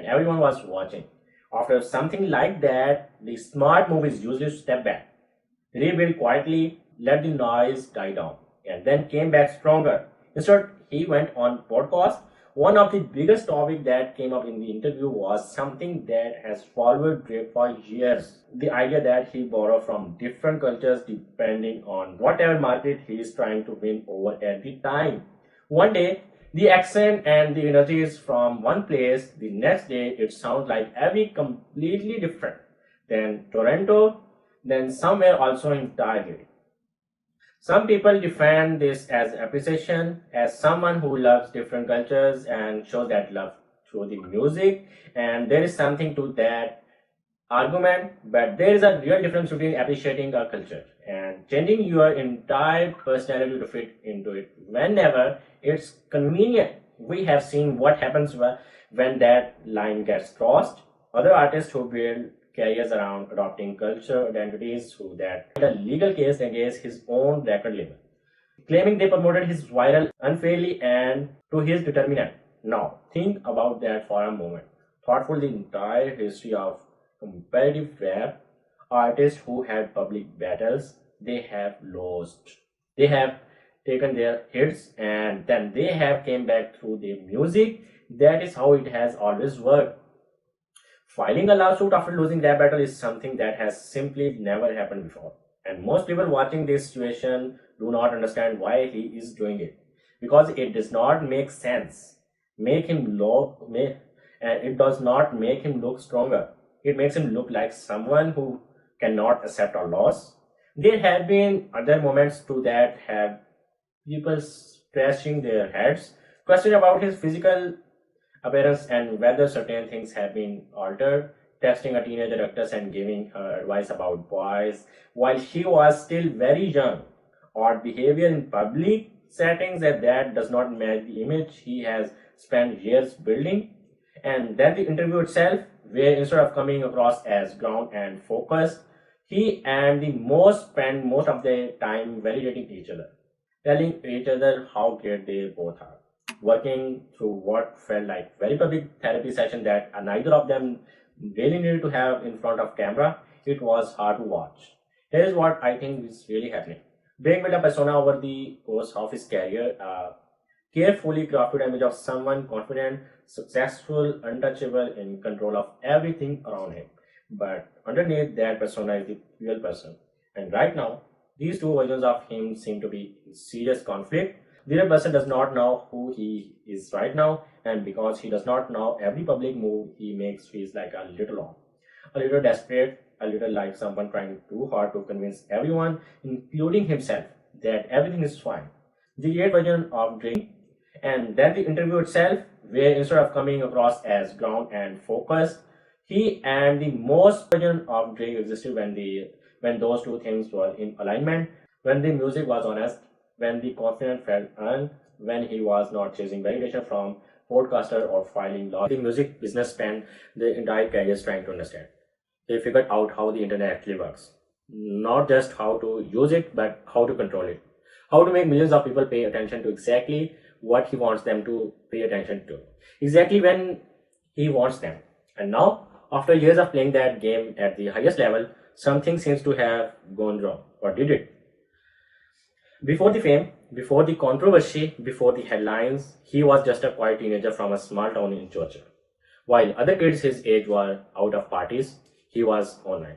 and everyone was watching. After something like that, the smart movies usually step back, rebuild quietly, let the noise die down, and then came back stronger. Instead, he went on podcast. One of the biggest topic that came up in the interview was something that has followed Drake for years. The idea that he borrowed from different cultures depending on whatever market he is trying to win over at the time. One day, the accent and the energy is from one place. The next day, it sounds like every completely different. Then Toronto, then somewhere also entirely. Some people define this as appreciation, as someone who loves different cultures and shows that love through the music, and there is something to that argument, but there is a real difference between appreciating a culture and changing your entire personality to fit into it whenever it's convenient. We have seen what happens when that line gets crossed. Other artists who build careers around adopting cultural identities who that a legal case against his own record label, claiming they promoted his viral unfairly and to his determinant. Now, think about that for a moment. Thoughtful the entire history of competitive rap, artists who had public battles, they have lost. They have taken their hits and then they have came back through their music. That is how it has always worked. Filing a lawsuit after losing that battle is something that has simply never happened before. And most people watching this situation do not understand why he is doing it. Because it does not make sense. And it does not make him look stronger. It makes him look like someone who cannot accept a loss. There have been other moments too that have people scratching their heads, questioning about his physical appearance and whether certain things have been altered, testing a teenager actress and giving her advice about boys while she was still very young, or behavior in public settings that does not match the image he has spent years building. And then the interview itself, where instead of coming across as ground and focused, he and the most spend most of their time validating each other, telling each other how great they both are, working through what felt like very public therapy session that neither of them really needed to have in front of camera. It was hard to watch. Here is what I think is really happening. Drake built a persona over the course of his career, a carefully crafted image of someone confident, successful, untouchable, in control of everything around him. But underneath that persona is the real person. And right now, these two versions of him seem to be in serious conflict. The real person does not know who he is right now, and because he does not know, every public move he makes feels like a little off, a little desperate, a little like someone trying too hard to convince everyone, including himself, that everything is fine. The great version of Drake, and then the interview itself, where instead of coming across as ground and focused, he and the most version of Drake existed when those two things were in alignment, when the music was honest, when the confidence felt earned, when he was not chasing validation from podcaster or filing law. The music business spent the entire career trying to understand. They figured out how the internet actually works. Not just how to use it, but how to control it. How to make millions of people pay attention to exactly what he wants them to pay attention to. Exactly when he wants them. And now, after years of playing that game at the highest level, something seems to have gone wrong. Or did it? Before the fame, before the controversy, before the headlines, he was just a quiet teenager from a small town in Georgia. While other kids his age were out of parties, he was online,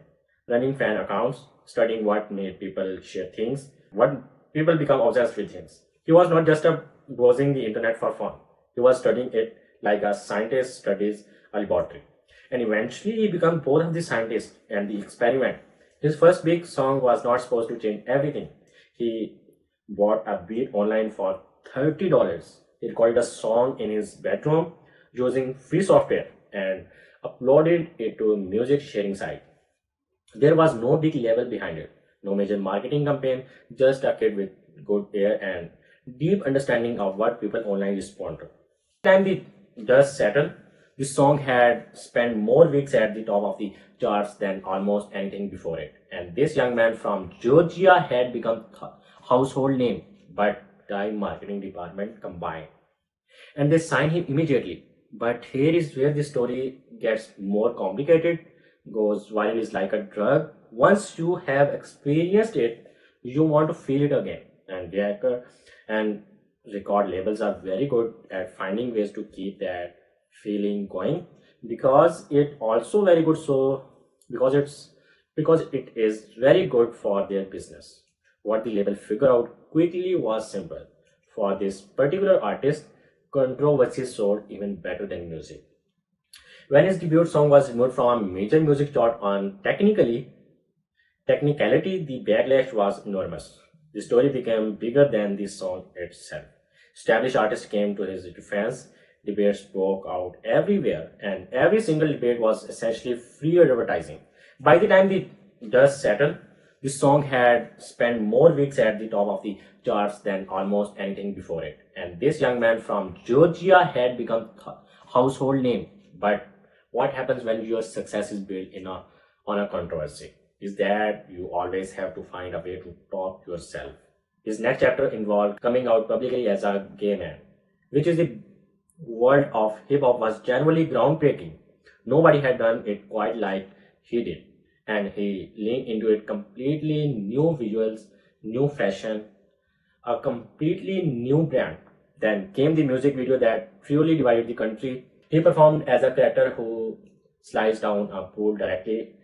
running fan accounts, studying what made people share things, what people become obsessed with things. He was not just browsing the internet for fun. He was studying it like a scientist studies a laboratory. And eventually he became both of the scientist and the experiment. His first big song was not supposed to change everything. He bought a beat online for $30. He recorded a song in his bedroom using free software and uploaded it to a music sharing site. There was no big label behind it, no major marketing campaign, just a kid with good ear and deep understanding of what people online respond to. By the time the dust settled, the song had spent more weeks at the top of the charts than almost anything before it. And this young man from Georgia had become household name, but time marketing department combined. And they signed him immediately. But here is where the story gets more complicated. Goes viral is like a drug. Once you have experienced it, you want to feel it again. And record labels are very good at finding ways to keep that feeling going, because it also very good, so because it is very good for their business. What the label figured out quickly was simple. For this particular artist, controversy sold even better than music. When his debut song was removed from a major music chart on technicality, the backlash was enormous. The story became bigger than the song itself. Established artists came to his defense. Debates broke out everywhere, and every single debate was essentially free advertising. By the time the dust settled, the song had spent more weeks at the top of the charts than almost anything before it. And this young man from Georgia had become household name. But what happens when your success is built on a controversy is that you always have to find a way to top yourself. His next chapter involved coming out publicly as a gay man, which is the world of hip hop was genuinely groundbreaking. Nobody had done it quite like he did, and he leaned into it completely new visuals, new fashion, a completely new brand. Then came the music video that truly divided the country. He performed as a character who slides down a pool directly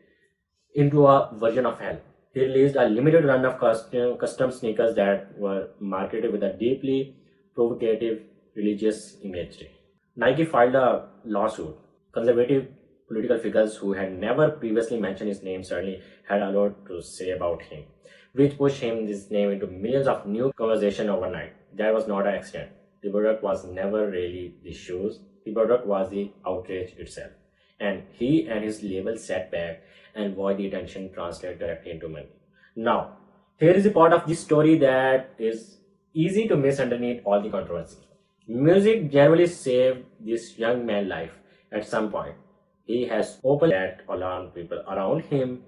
into a version of hell. He released a limited run of custom sneakers that were marketed with a deeply provocative religious imagery. Nike filed a lawsuit. Conservative political figures who had never previously mentioned his name suddenly had a lot to say about him, which pushed his name into millions of new conversation overnight. That was not an accident. The product was never really the shoes. The product was the outrage itself. And he and his label sat back and watched the attention translate directly into money. Now, here is the part of this story that is easy to miss underneath all the controversy. Music generally saved this young man's life at some point. He has opened that alarm people around him.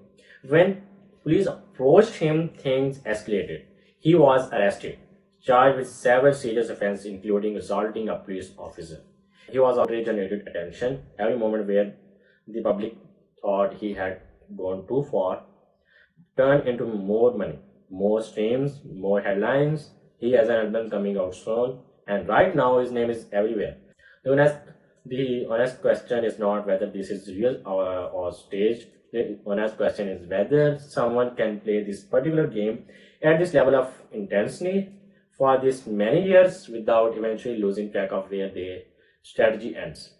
When police approached him, things escalated. He was arrested, charged with several serious offenses, including assaulting a police officer. He was outraged and needed attention. Every moment where the public thought he had gone too far turned into more money, more streams, more headlines. He has an album coming out soon, and right now his name is everywhere. The honest question is not whether this is real or staged. The honest question is whether someone can play this particular game at this level of intensity for this many years without eventually losing track of where their strategy ends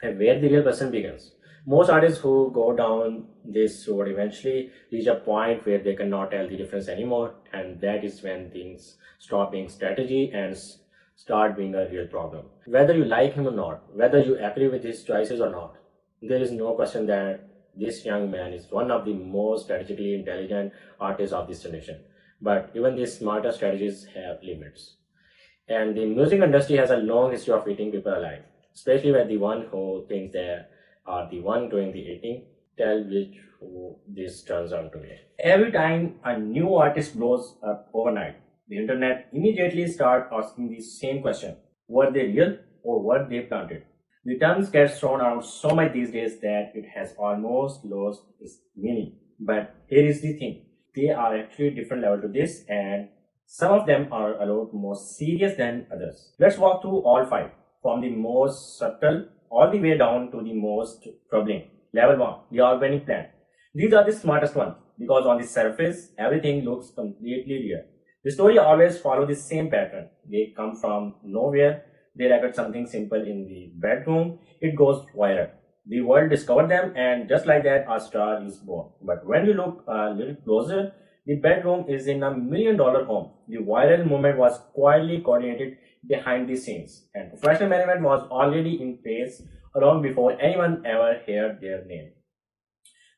and where the real person begins. Most artists who go down this road eventually reach a point where they cannot tell the difference anymore, and that is when things stop being strategy and start being a real problem. Whether you like him or not, whether you agree with his choices or not, there is no question that this young man is one of the most strategically intelligent artists of this generation. But even the smarter strategies have limits. And the music industry has a long history of eating people alive, especially when the one who thinks they are the one doing the eating tell which who this turns out to be. Every time a new artist blows up overnight, the internet immediately start asking the same question. Were they real or were they planted? The terms get thrown around so much these days that it has almost lost its meaning. But here is the thing. They are actually different level to this, and some of them are a lot more serious than others. Let's walk through all five, from the most subtle all the way down to the most troubling. Level 1, the organic plant. These are the smartest ones because on the surface, everything looks completely real. The story always follows the same pattern. They come from nowhere, they record something simple in the bedroom, it goes viral. The world discovered them, and just like that, a star is born. But when you look a little closer, the bedroom is in $1 million home. The viral movement was quietly coordinated behind the scenes, and professional management was already in place long before anyone ever heard their name.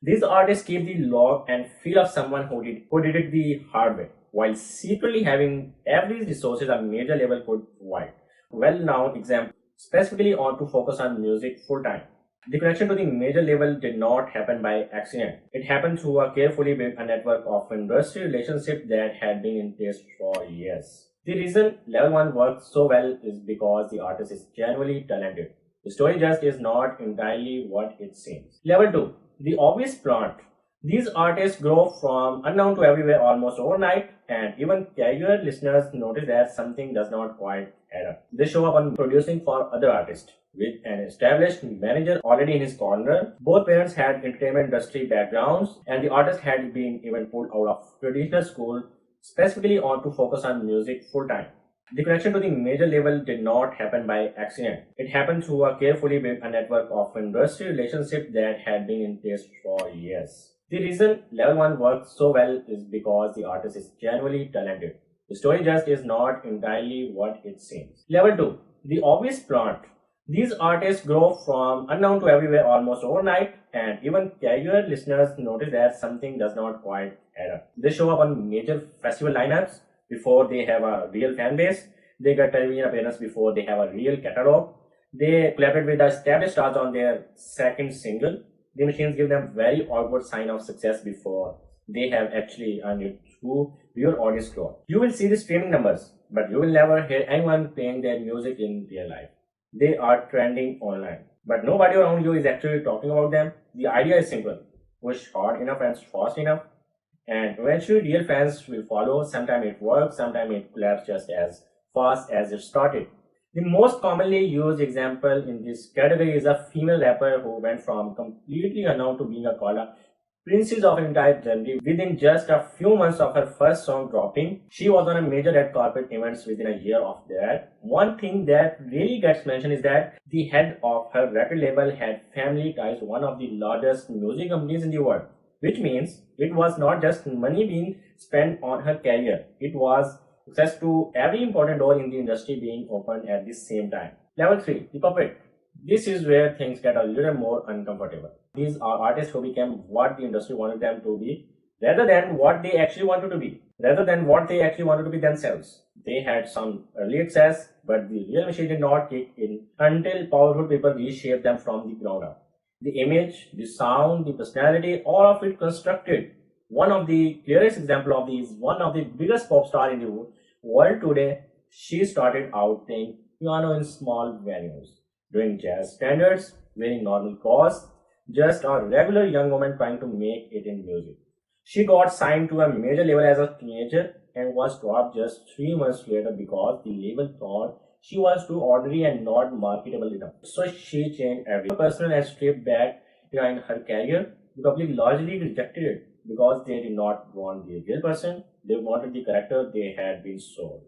These artists keep the log and feel of someone who did it the hard way, while secretly having every resources a major label could provide. Well-known example, specifically on to focus on music full-time. The connection to the major label did not happen by accident. It happened through a carefully built network of industry relationships that had been in place for years. The reason Level 1 works so well is because the artist is genuinely talented. The story just is not entirely what it seems. Level 2. The obvious plot. These artists grow from unknown to everywhere almost overnight, and even casual listeners notice that something does not quite add up. They show up on producing for other artists. With an established manager already in his corner, both parents had entertainment industry backgrounds, and the artist had been even pulled out of traditional school specifically on to focus on music full time. The connection to the major label did not happen by accident. It happened through a carefully built network of industry relationships that had been in place for years. The reason Level 1 works so well is because the artist is genuinely talented. The story just is not entirely what it seems. Level 2. The obvious plot. These artists grow from unknown to everywhere almost overnight, and even casual listeners notice that something does not quite add up. They show up on major festival lineups before they have a real fan base. They get television appearance before they have a real catalog. They collaborate with the established stars on their second single. The machines give them very awkward sign of success before they have actually earned it through real audience growth. You will see the streaming numbers, but you will never hear anyone playing their music in real life. They are trending online, but nobody around you is actually talking about them. The idea is simple: push hard enough and fast enough, and eventually real fans will follow. Sometimes it works, sometimes it collapses just as fast as it started. The most commonly used example in this category is a female rapper who went from completely unknown to being called a princess of an entire genre within just a few months of her first song dropping. She was on a major red carpet events within a year of that. One thing that really gets mentioned is that the head of her record label had family ties to one of the largest music companies in the world, which means it was not just money being spent on her career, it was access to every important door in the industry being opened at the same time. Level 3. The puppet. This is where things get a little more uncomfortable. These are artists who became what the industry wanted them to be rather than what they actually wanted to be, themselves. They had some early access, but the real machine did not kick in until powerful people reshaped them from the ground up. The image, the sound, the personality, all of it constructed. One of the clearest example of these, one of the biggest pop star in the world today. She started out playing piano in small venues, doing jazz standards, wearing normal clothes, just a regular young woman trying to make it in music. She got signed to a major label as a teenager and was dropped just 3 months later because the label thought she was too ordinary and not marketable enough. So she changed everything. Her personal and stripped back behind her career. The public largely rejected it because they did not want the real person, they wanted the character they had been sold.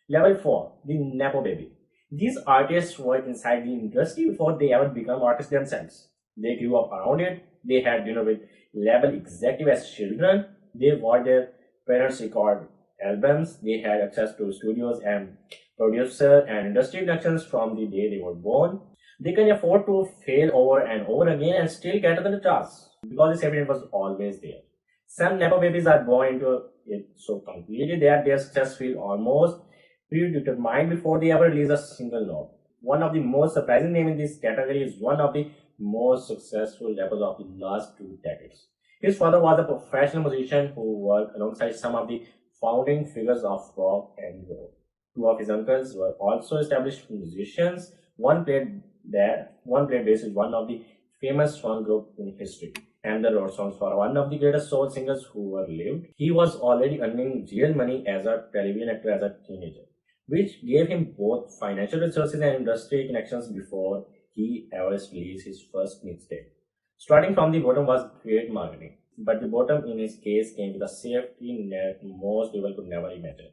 Level 4. The Nepo Baby. These artists were inside the industry before they ever become artists themselves. They grew up around it, they had dinner with label executives as children, they watched their parents record albums, they had access to studios and producer and industry connections from the day they were born. They can afford to fail over and over again and still get on the charts because this evidence was always there. Some Nepo babies are born into it so completely that their success feels almost predetermined before they ever release a single note. One of the most surprising names in this category is one of the most successful rappers of the last 2 decades. His father was a professional musician who worked alongside some of the founding figures of rock and roll. Two of his uncles were also established musicians. One played bass with one of the famous song group in history, and the wrote songs for one of the greatest soul singers who ever lived. He was already earning real money as a television actor as a teenager, which gave him both financial resources and industry connections before he ever released his first mixtape. Starting from the bottom was great marketing, but the bottom in his case came with a safety net most people could never imagine.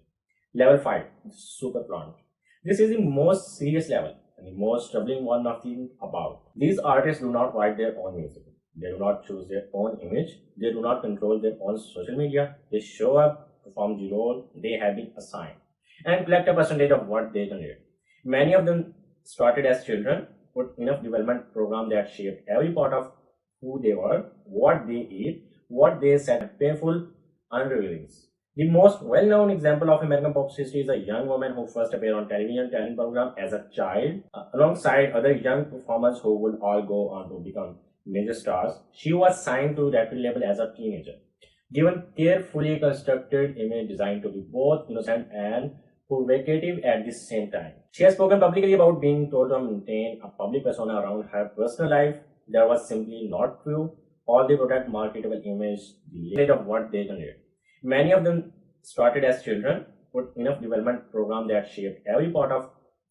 Level 5. Super plant. This is the most serious level and the most troubling one of the about. These artists do not write their own music. They do not choose their own image. They do not control their own social media. They show up, perform the role they have been assigned, and collect a percentage of what they generate. Many of them started as children, put enough development program that shaped every part of who they were, what they eat, what they said, painful unrevealings. The most well-known example of American pop history is a young woman who first appeared on television talent program as a child, alongside other young performers who would all go on to become major stars. She was signed to record label as a teenager, given carefully constructed image designed to be both innocent and provocative at the same time. She has spoken publicly about being told to maintain a public persona around her personal life that was simply not true, or they protect marketable image, the rate of what they generate. Many of them started as children, put enough development program that shaped every part of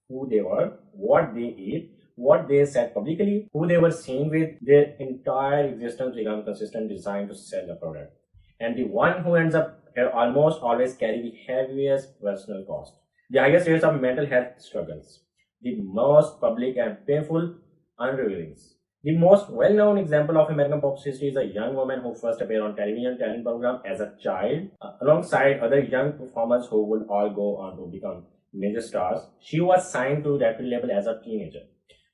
who they were, what they ate, what they said publicly, who they were seen with. Their entire existence became consistent designed to sell the product. And the one who ends up here almost always carry the heaviest personal cost, the highest rates of mental health struggles, the most public and painful unrevealings. The most well-known example of American pop history is a young woman who first appeared on television talent program as a child, alongside other young performers who would all go on to become major stars. She was signed to record label as a teenager,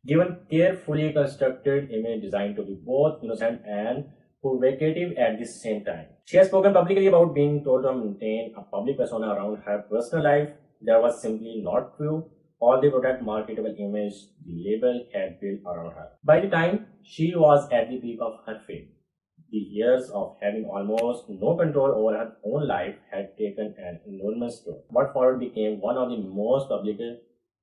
given carefully constructed image designed to be both innocent and provocative at the same time. She has spoken publicly about being told to maintain a public persona around her personal life that was simply not true, or the product marketable image the label had built around her. By the time she was at the peak of her fame, the years of having almost no control over her own life had taken an enormous toll. What followed became one of the most public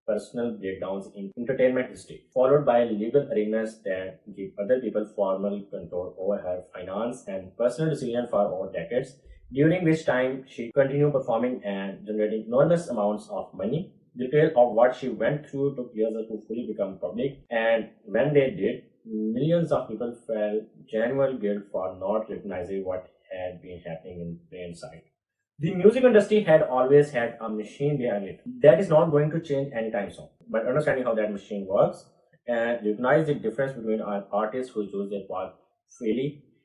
personal breakdowns in entertainment history, followed by legal arrangements that give other people formal control over her finance and personal decisions for over decades, during which time she continued performing and generating enormous amounts of money. Detail of what she went through took years to fully become public, and when they did, millions of people felt genuine guilt for not recognizing what had been happening in plain sight. The music industry had always had a machine behind it. That is not going to change anytime soon. But understanding how that machine works and recognize the difference between an artist who choose their path freely